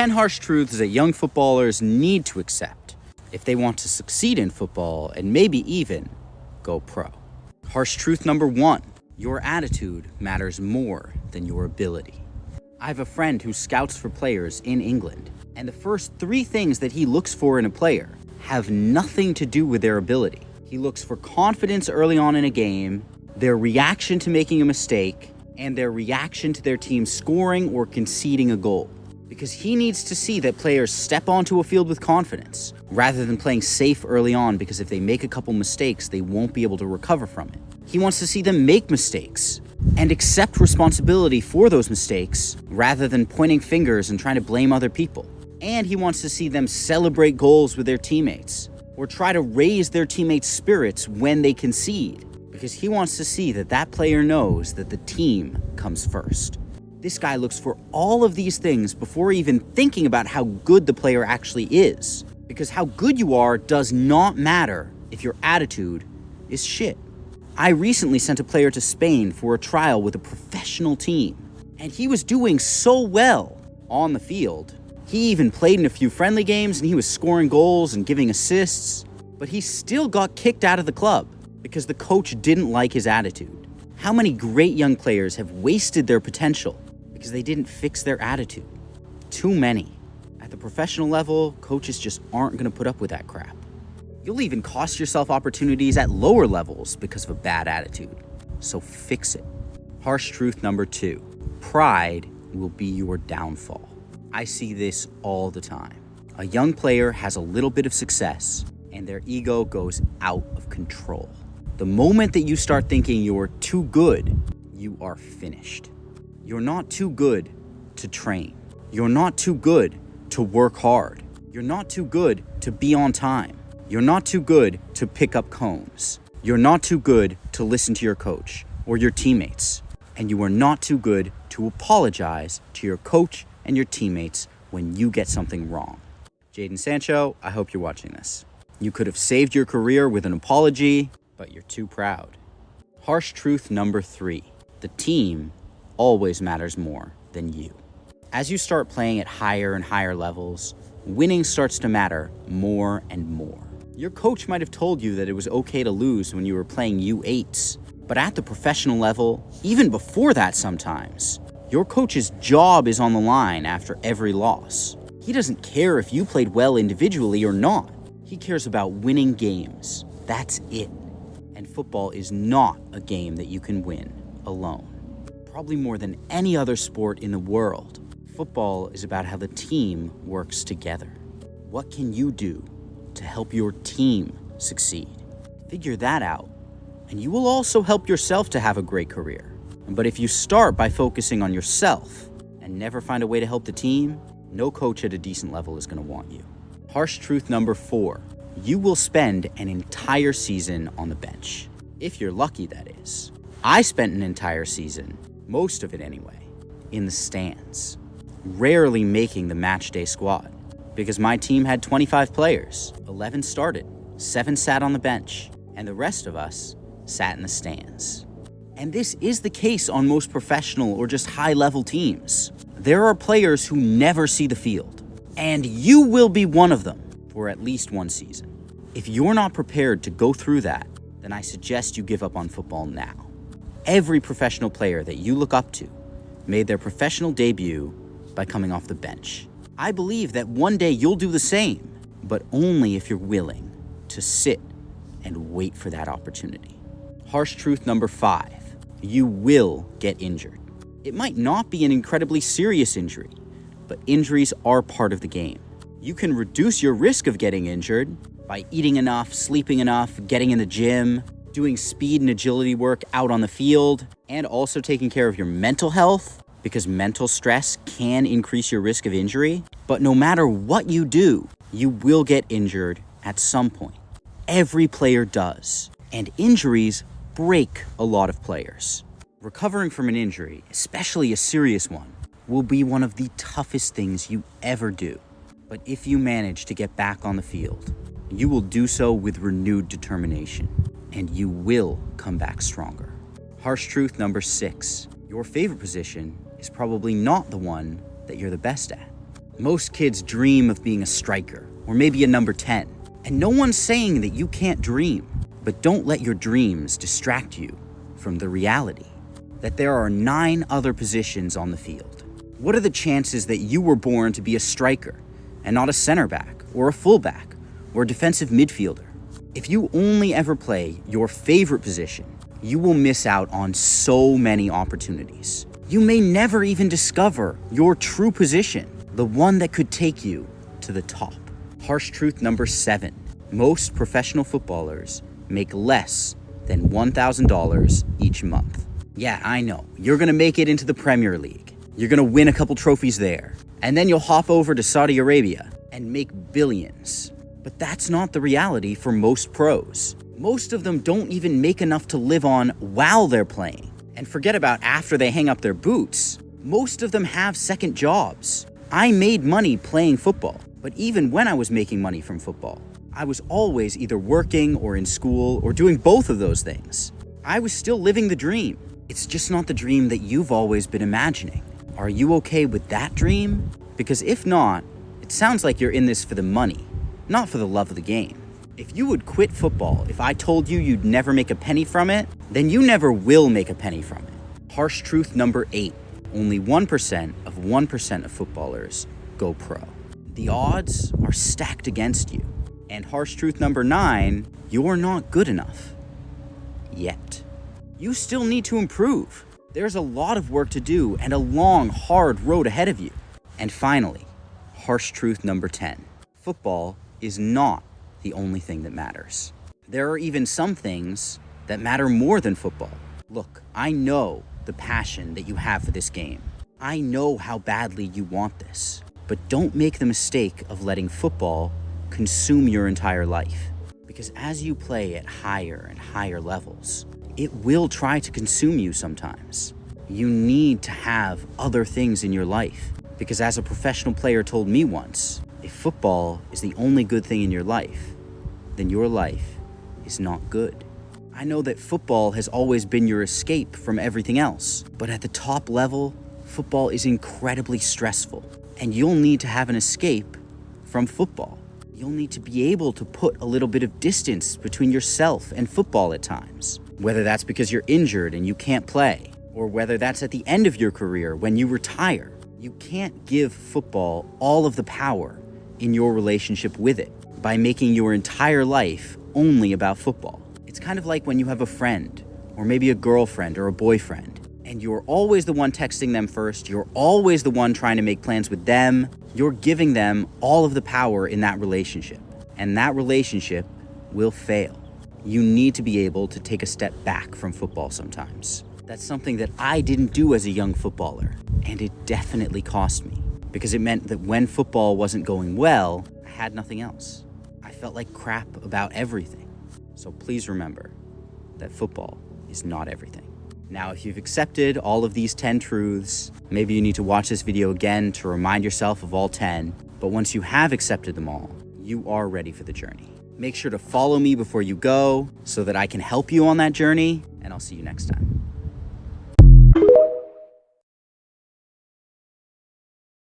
10 harsh truths that young footballers need to accept if they want to succeed in football and maybe even go pro. Harsh truth number 1, your attitude matters more than your ability. I have a friend who scouts for players in England, and the first 3 things that he looks for in a player have nothing to do with their ability. He looks for confidence early on in a game, their reaction to making a mistake, and their reaction to their team scoring or conceding a goal. Because he needs to see that players step onto a field with confidence, rather than playing safe early on because if they make a couple mistakes, they won't be able to recover from it. He wants to see them make mistakes and accept responsibility for those mistakes rather than pointing fingers and trying to blame other people. And he wants to see them celebrate goals with their teammates or try to raise their teammates' spirits when they concede, because he wants to see that that player knows that the team comes first. This guy looks for all of these things before even thinking about how good the player actually is, because how good you are does not matter if your attitude is shit. I recently sent a player to Spain for a trial with a professional team, and he was doing so well on the field. He even played in a few friendly games and he was scoring goals and giving assists, but he still got kicked out of the club because the coach didn't like his attitude. How many great young players have wasted their potential because they didn't fix their attitude? Too many. At the professional level, coaches just aren't going to put up with that crap. You'll even cost yourself opportunities at lower levels because of a bad attitude. So fix it. Harsh truth number 2. Pride will be your downfall. I see this all the time. A young player has a little bit of success and their ego goes out of control. The moment that you start thinking you're too good, you are finished. You're not too good to train. You're not too good to work hard. You're not too good to be on time. You're not too good to pick up cones. You're not too good to listen to your coach or your teammates. And you are not too good to apologize to your coach and your teammates when you get something wrong. Jadon Sancho, I hope you're watching this. You could have saved your career with an apology, but you're too proud. Harsh truth number 3. The team always matters more than you. As you start playing at higher and higher levels, winning starts to matter more and more. Your coach might have told you that it was okay to lose when you were playing U8s, but at the professional level, even before that sometimes, your coach's job is on the line after every loss. He doesn't care if you played well individually or not. He cares about winning games. That's it. And football is not a game that you can win alone. Probably more than any other sport in the world, football is about how the team works together. What can you do to help your team succeed? Figure that out, and you will also help yourself to have a great career. But if you start by focusing on yourself and never find a way to help the team, no coach at a decent level is going to want you. Harsh truth number 4. You will spend an entire season on the bench. If you're lucky, that is. I spent an entire season, most of it anyway, in the stands, rarely making the matchday squad because my team had 25 players. 11 started, 7 sat on the bench, and the rest of us sat in the stands. And this is the case on most professional or just high-level teams. There are players who never see the field, and you will be one of them for at least one season. If you're not prepared to go through that, then I suggest you give up on football now. Every professional player that you look up to made their professional debut by coming off the bench. I believe that one day you'll do the same, but only if you're willing to sit and wait for that opportunity. Harsh truth number 5. You will get injured. It might not be an incredibly serious injury, but injuries are part of the game. You can reduce your risk of getting injured by eating enough, sleeping enough, getting in the gym, doing speed and agility work out on the field, and also taking care of your mental health, because mental stress can increase your risk of injury. But no matter what you do, you will get injured at some point. Every player does, and injuries break a lot of players. Recovering from an injury, especially a serious one, will be one of the toughest things you ever do. But if you manage to get back on the field, you will do so with renewed determination, and you will come back stronger. Harsh truth number 6. Your favorite position is probably not the one that you're the best at. Most kids dream of being a striker or maybe a number 10. And no one's saying that you can't dream, but don't let your dreams distract you from the reality that there are 9 other positions on the field. What are the chances that you were born to be a striker and not a center back or a fullback or a defensive midfielder? If you only ever play your favorite position, you will miss out on so many opportunities. You may never even discover your true position, the one that could take you to the top. Harsh truth number 7. Most professional footballers make less than $1,000 each month. Yeah, I know. You're gonna make it into the Premier League. You're gonna win a couple trophies there. And then you'll hop over to Saudi Arabia and make billions. But that's not the reality for most pros. Most of them don't even make enough to live on while they're playing. And forget about after they hang up their boots. Most of them have second jobs. I made money playing football, but even when I was making money from football, I was always either working or in school or doing both of those things. I was still living the dream. It's just not the dream that you've always been imagining. Are you okay with that dream? Because if not, it sounds like you're in this for the money, not for the love of the game. If you would quit football if I told you you'd never make a penny from it, then you never will make a penny from it. Harsh truth number 8. Only 1% of 1% of footballers go pro. The odds are stacked against you. And harsh truth number 9, you're not good enough. Yet. You still need to improve. There's a lot of work to do and a long, hard road ahead of you. And finally, harsh truth number 10. Football is not the only thing that matters. There are even some things that matter more than football. Look, I know the passion that you have for this game. I know how badly you want this. But don't make the mistake of letting football consume your entire life. Because as you play at higher and higher levels, it will try to consume you sometimes. You need to have other things in your life. Because as a professional player told me once, if football is the only good thing in your life, then your life is not good. I know that football has always been your escape from everything else, but at the top level, football is incredibly stressful, and you'll need to have an escape from football. You'll need to be able to put a little bit of distance between yourself and football at times, whether that's because you're injured and you can't play, or whether that's at the end of your career when you retire. You can't give football all of the power in your relationship with it by making your entire life only about football. It's kind of like when you have a friend, or maybe a girlfriend or a boyfriend, and you're always the one texting them first, you're always the one trying to make plans with them, you're giving them all of the power in that relationship, and that relationship will fail. You need to be able to take a step back from football sometimes. That's something that I didn't do as a young footballer, and it definitely cost me, because it meant that when football wasn't going well, I had nothing else. I felt like crap about everything. So please remember that football is not everything. Now, if you've accepted all of these 10 truths, maybe you need to watch this video again to remind yourself of all 10. But once you have accepted them all, you are ready for the journey. Make sure to follow me before you go so that I can help you on that journey, and I'll see you next time.